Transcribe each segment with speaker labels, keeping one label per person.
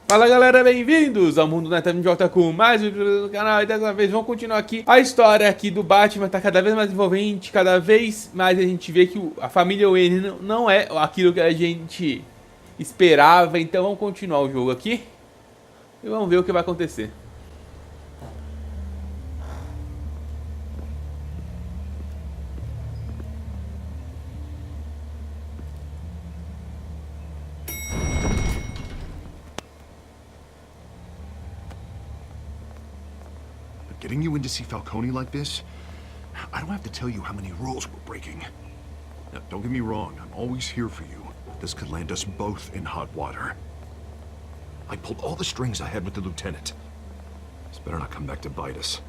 Speaker 1: Fala galera, bem-vindos ao Mundo Neto de volta com mais um vídeo no canal. E dessa vez vamos continuar aqui. A história aqui do Batman tá cada vez mais envolvente, cada vez mais a gente vê que a família Wayne não é aquilo que a gente esperava. Então vamos continuar o jogo aqui e vamos ver o que vai acontecer.
Speaker 2: Getting you in to see Falcone like this, I don't have to tell you how many rules we're breaking. Now, don't get me wrong, I'm always here for you. This could land us both in hot water. I pulled all the strings I had with the lieutenant. This better not come back to bite us.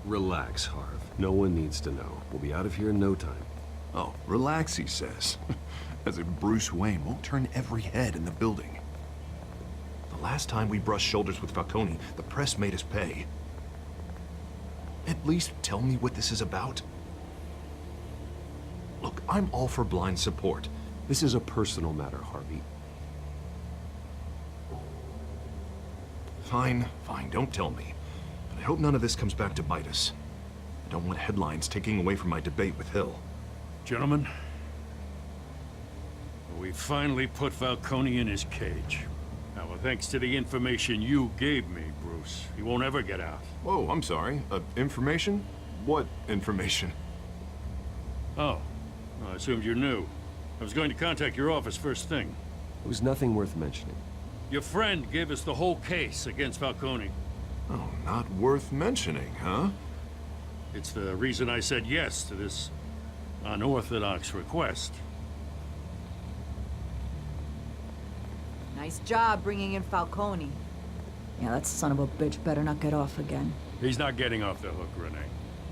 Speaker 3: Relax, Harv. No one needs to know. We'll be out of here in no time.
Speaker 2: Oh, relax, he says. As if Bruce Wayne won't turn every head in the building. The last time we brushed shoulders with Falcone, the press made us pay. At least tell me what this is about. Look, I'm all for blind support.
Speaker 3: This is a personal matter, Harvey.
Speaker 2: Fine, don't tell me. But I hope none of this comes back to bite us. I don't want headlines taking away from my debate with Hill.
Speaker 4: Gentlemen, we finally put Falcone in his cage. Now, thanks to the information you gave me, Bruce, he won't ever get out.
Speaker 2: Whoa, I'm sorry. Information? What information?
Speaker 4: Oh, I assumed you knew. I was going to contact your office first thing.
Speaker 3: It was nothing worth mentioning.
Speaker 4: Your friend gave us the whole case against Falcone.
Speaker 2: Oh, not worth mentioning, huh?
Speaker 4: It's the reason I said yes to this unorthodox request.
Speaker 5: Nice job bringing in Falcone. Yeah, that son of a bitch better not get off again.
Speaker 4: He's not getting off the hook, Renee.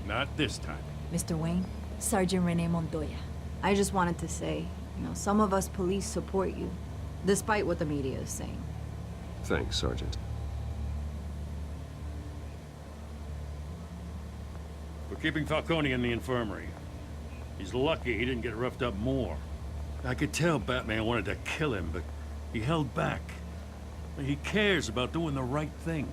Speaker 4: Not this time.
Speaker 5: Mr. Wayne, Sergeant Renee Montoya. I just wanted to say, some of us police support you, despite what the media is saying.
Speaker 3: Thanks, Sergeant.
Speaker 4: We're keeping Falcone in the infirmary. He's lucky he didn't get roughed up more. I could tell Batman wanted to kill him, but he held back. He cares about doing the right thing.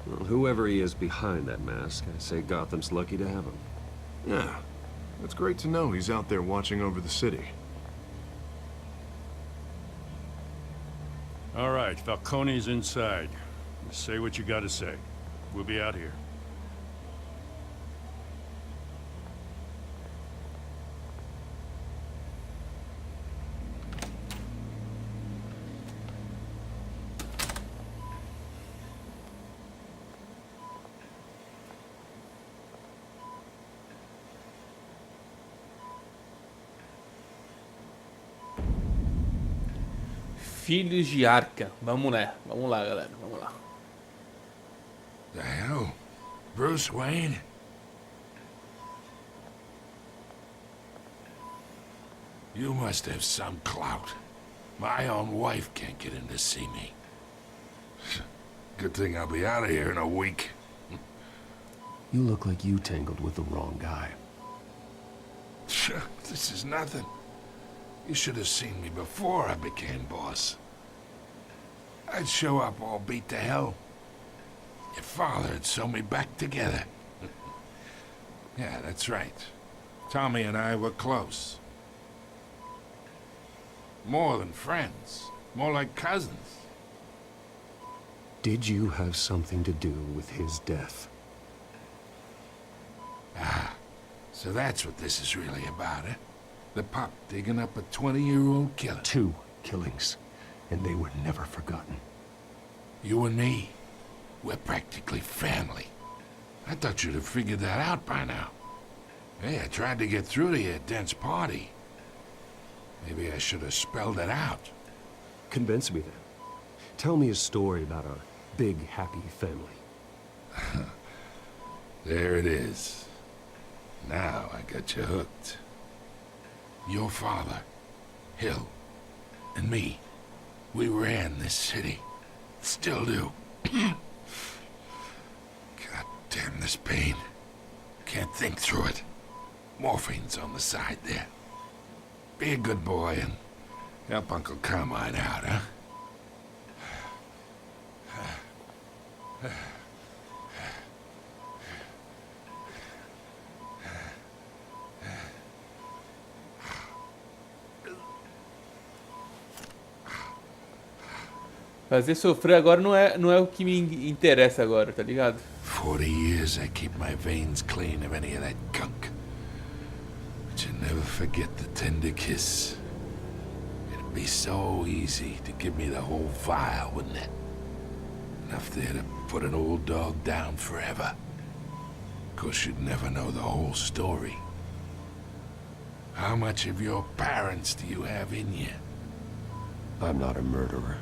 Speaker 3: Well, whoever he is behind that mask, I say Gotham's lucky to have him.
Speaker 2: Yeah, it's great to know he's out there watching over the city.
Speaker 4: All right, Falcone's inside. Say what you gotta say. We'll be out here.
Speaker 1: Filhos de Arkham. Vamos lá galera, vamos lá.
Speaker 6: The hell? Bruce Wayne? You must have some clout. My own wife can't get in to see me. Good thing I'll be out of here in a week.
Speaker 3: You look like you tangled with the wrong guy.
Speaker 6: This is nothing. You should have seen me before I became boss. I'd show up all beat to hell. Your father'd sew me back together. Yeah, that's right. Tommy and I were close. More than friends. More like cousins.
Speaker 3: Did you have something to do with his death?
Speaker 6: Ah, so that's what this is really about, eh? The pup digging up a 20-year-old killer.
Speaker 3: 2 killings, and they were never forgotten.
Speaker 6: You and me, we're practically family. I thought you'd have figured that out by now. Hey, I tried to get through to your dense party. Maybe I should have spelled it out.
Speaker 3: Convince me then. Tell me a story about our big, happy family.
Speaker 6: There it is. Now I got you hooked. Your father, Hill, and me, we ran this city. Still do. God damn this pain. Can't think through it. Morphine's on the side there. Be a good boy and help Uncle Carmine out, huh?
Speaker 1: Fazer sofrer agora não é o que me interessa agora, tá ligado?
Speaker 6: 40 years I keep my veins clean of any of that gunk. But you never forget the tender kiss. It'd be so easy to give me the whole vial, wouldn't it? Enough there to put an old dog down forever. Of course, you'd never know the whole story. How much of your parents do you have in you?
Speaker 3: I'm not a murderer.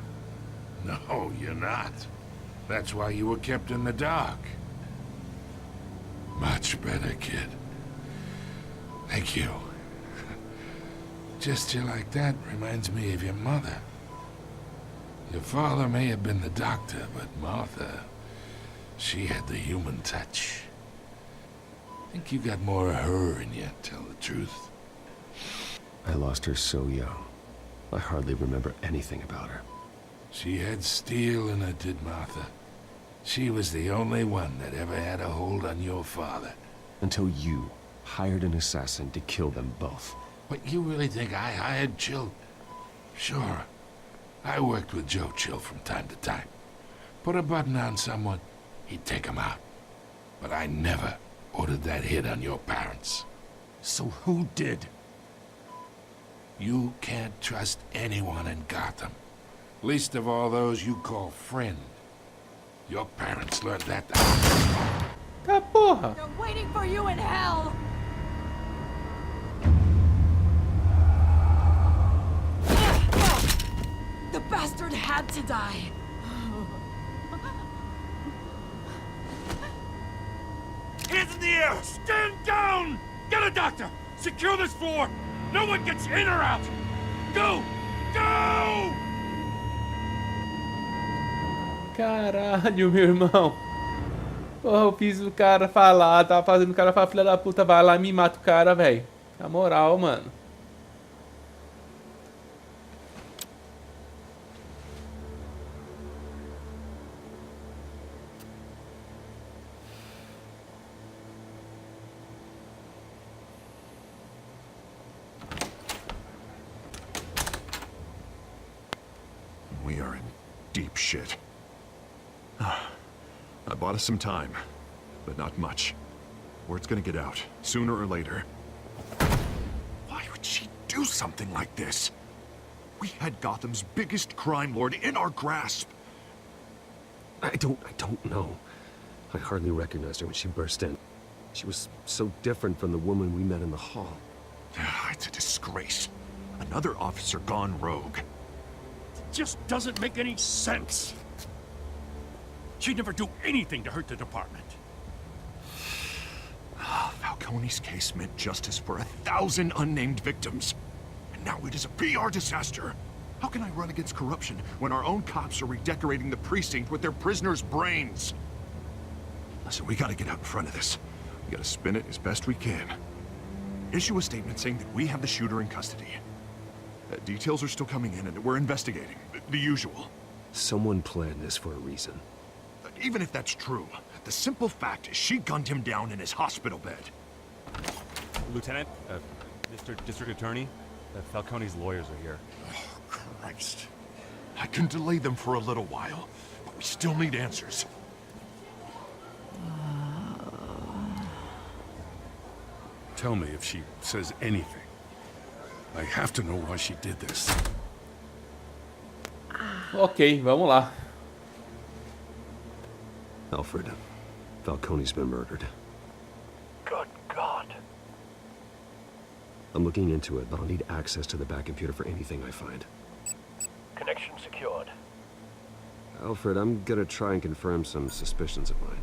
Speaker 6: No, you're not. That's why you were kept in the dark. Much better, kid. Thank you. Gesture like that reminds me of your mother. Your father may have been the doctor, but Martha, she had the human touch. I think you got more of her in you, to tell the truth.
Speaker 3: I lost her so young. I hardly remember anything about her.
Speaker 6: She had steel in her, did Martha. She was the only one that ever had a hold on your father.
Speaker 3: Until you hired an assassin to kill them both.
Speaker 6: But you really think I hired Chill? Sure. I worked with Joe Chill from time to time. Put a button on someone, he'd take him out. But I never ordered that hit on your parents.
Speaker 3: So who did?
Speaker 6: You can't trust anyone in Gotham. Least of all those you call friend. Your parents learned that.
Speaker 1: Tá porra.
Speaker 5: They're waiting for you in hell! The bastard had to die.
Speaker 4: Hands in the air! Stand down! Get a doctor! Secure this floor! No one gets in or out! Go! Go!
Speaker 1: Caralho, meu irmão. Porra, eu fiz o cara falar, tava fazendo o cara falar, filha da puta, vai lá e me mata o cara, velho. Na moral, mano.
Speaker 2: We are in deep shit. I bought us some time, but not much. Word's gonna get out, sooner or later. Why would she do something like this? We had Gotham's biggest crime lord in our grasp.
Speaker 3: I don't know. I hardly recognized her when she burst in. She was so different from the woman we met in the hall.
Speaker 2: It's a disgrace. Another officer gone rogue.
Speaker 4: Just doesn't make any sense. She'd never do anything to hurt the department.
Speaker 2: Falcone's case meant justice for 1,000 unnamed victims. And now it is a PR disaster. How can I run against corruption when our own cops are redecorating the precinct with their prisoners' brains? Listen, we gotta get out in front of this. We gotta spin it as best we can. Issue a statement saying that we have the shooter in custody. Details are still coming in and we're investigating. The usual.
Speaker 3: Someone planned this for a reason.
Speaker 2: Even if that's true, the simple fact is she gunned him down in his hospital bed.
Speaker 7: Lieutenant, Mr. District Attorney, Falcone's lawyers are here.
Speaker 2: Oh, Christ. I can delay them for a little while, but we still need answers.
Speaker 6: Tell me if she says anything. I have to know why she did this.
Speaker 1: Ok, vamos lá.
Speaker 3: Alfred, Falcone's been murdered.
Speaker 2: Good God.
Speaker 3: I'm looking into it, but I'll need access to the back computer for anything I find.
Speaker 8: Connection secured.
Speaker 3: Alfred, I'm gonna try and confirm some suspicions of mine.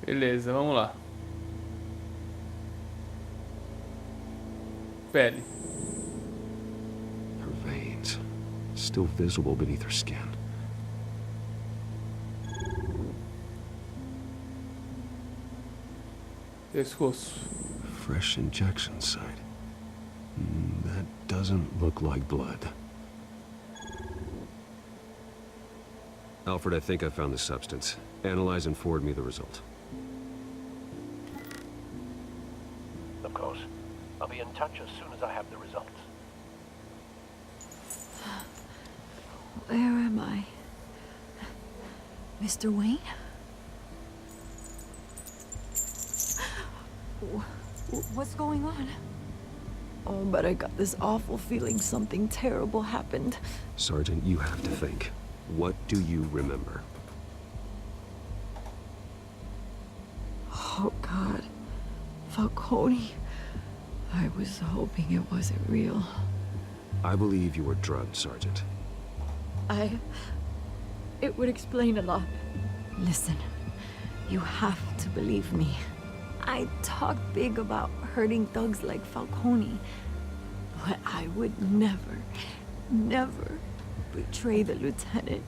Speaker 1: Beleza, vamos lá. Pele.
Speaker 3: Her veins, still visible beneath her skin.
Speaker 1: Pescoço.
Speaker 3: Fresh injection site. That doesn't look like blood. Alfred, I think I found the substance. Analyze and forward me the result.
Speaker 8: Of course. I'll be in touch as soon as I have the results.
Speaker 5: Where am I? Mr. Wayne? What's going on? Oh, but I got this awful feeling something terrible happened.
Speaker 3: Sergeant, you have to think. What do you remember?
Speaker 5: Oh, God. Falcone. I was hoping it wasn't real.
Speaker 3: I believe you were drugged, Sergeant.
Speaker 5: It would explain a lot. Listen, you have to believe me. I talk big about hurting thugs like Falcone, but I would never, never betray the lieutenant.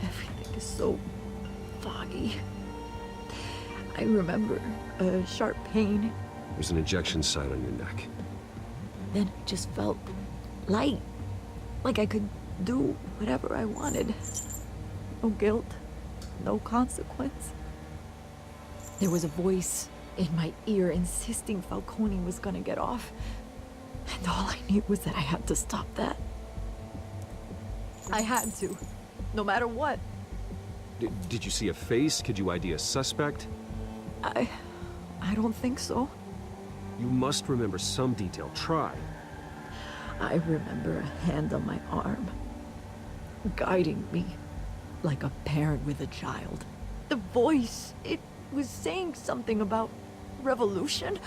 Speaker 5: Everything is so foggy. I remember a sharp pain.
Speaker 3: There's an injection site on your neck.
Speaker 5: Then it just felt light, like I could do whatever I wanted. No guilt, no consequence. There was a voice in my ear insisting Falcone was gonna get off. And all I knew was that I had to stop that. I had to, no matter what.
Speaker 3: Did you see a face? Could you ID a suspect?
Speaker 5: I don't think so.
Speaker 3: You must remember some detail. Try.
Speaker 5: I remember a hand on my arm, guiding me like a parent with a child. The voice, it was saying something about revolution.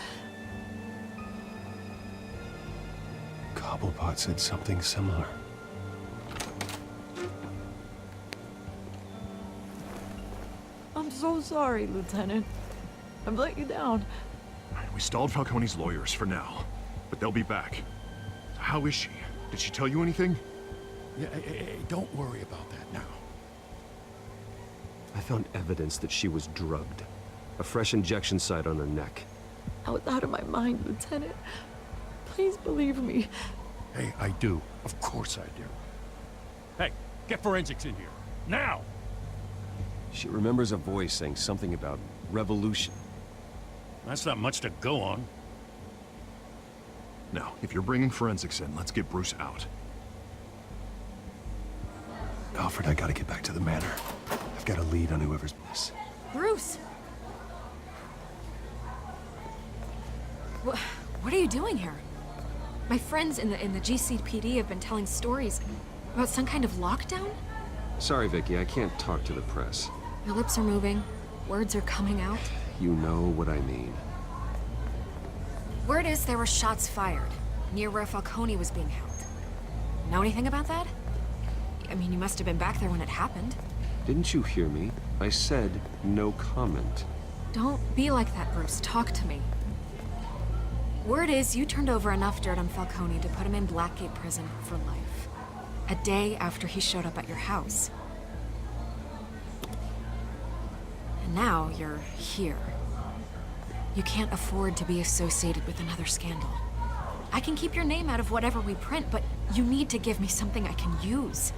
Speaker 3: Cobblepot said something similar.
Speaker 5: I'm so sorry, Lieutenant. I've let you down.
Speaker 2: We stalled Falcone's lawyers for now, but they'll be back. How is she? Did she tell you anything?
Speaker 6: Yeah, hey, don't worry about that now.
Speaker 3: I found evidence that she was drugged. A fresh injection site on her neck.
Speaker 5: I was out of my mind, Lieutenant. Please believe me.
Speaker 6: Hey, I do. Of course I do.
Speaker 4: Hey, get forensics in here. Now!
Speaker 3: She remembers a voice saying something about revolution.
Speaker 4: That's not much to go on.
Speaker 2: Now, if you're bringing forensics in, let's get Bruce out.
Speaker 3: Alfred, I gotta get back to the manor. I've got a lead on whoever's this.
Speaker 9: Bruce! What are you doing here? My friends in the GCPD have been telling stories about some kind of lockdown?
Speaker 3: Sorry, Vicky, I can't talk to the press.
Speaker 9: Your lips are moving. Words are coming out.
Speaker 3: You know what I mean.
Speaker 9: Word is there were shots fired near where Falcone was being held. Know anything about that? I mean, you must have been back there when it happened.
Speaker 3: Didn't you hear me? I said no comment.
Speaker 9: Don't be like that, Bruce. Talk to me. Word is you turned over enough dirt on Falcone to put him in Blackgate prison for life. A day after he showed up at your house. And now you're here. You can't afford to be associated with another scandal. I can keep your name out of whatever we print, but you need to give me something I can use.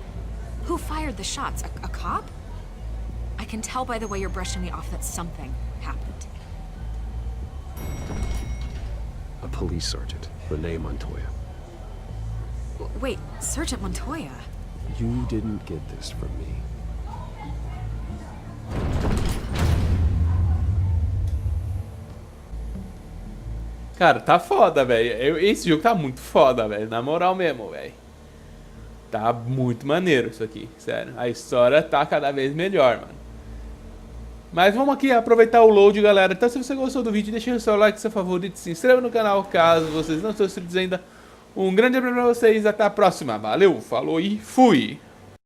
Speaker 9: Who fired the shots? A cop? I can tell by the way you're brushing me off that something happened.
Speaker 3: A police sergeant, Renee Montoya.
Speaker 9: Wait, Sergeant Montoya?
Speaker 3: You didn't get this from me.
Speaker 1: Cara, tá foda, velho. Esse jogo tá muito foda, velho. Na moral mesmo, velho. Tá muito maneiro isso aqui, sério. A história tá cada vez melhor, mano. Mas vamos aqui aproveitar o load, galera. Então, se você gostou do vídeo, deixa o seu like, seu favorito, se inscreva no canal caso vocês não estão inscritos ainda. Um grande abraço pra vocês, até a próxima. Valeu, falou e fui!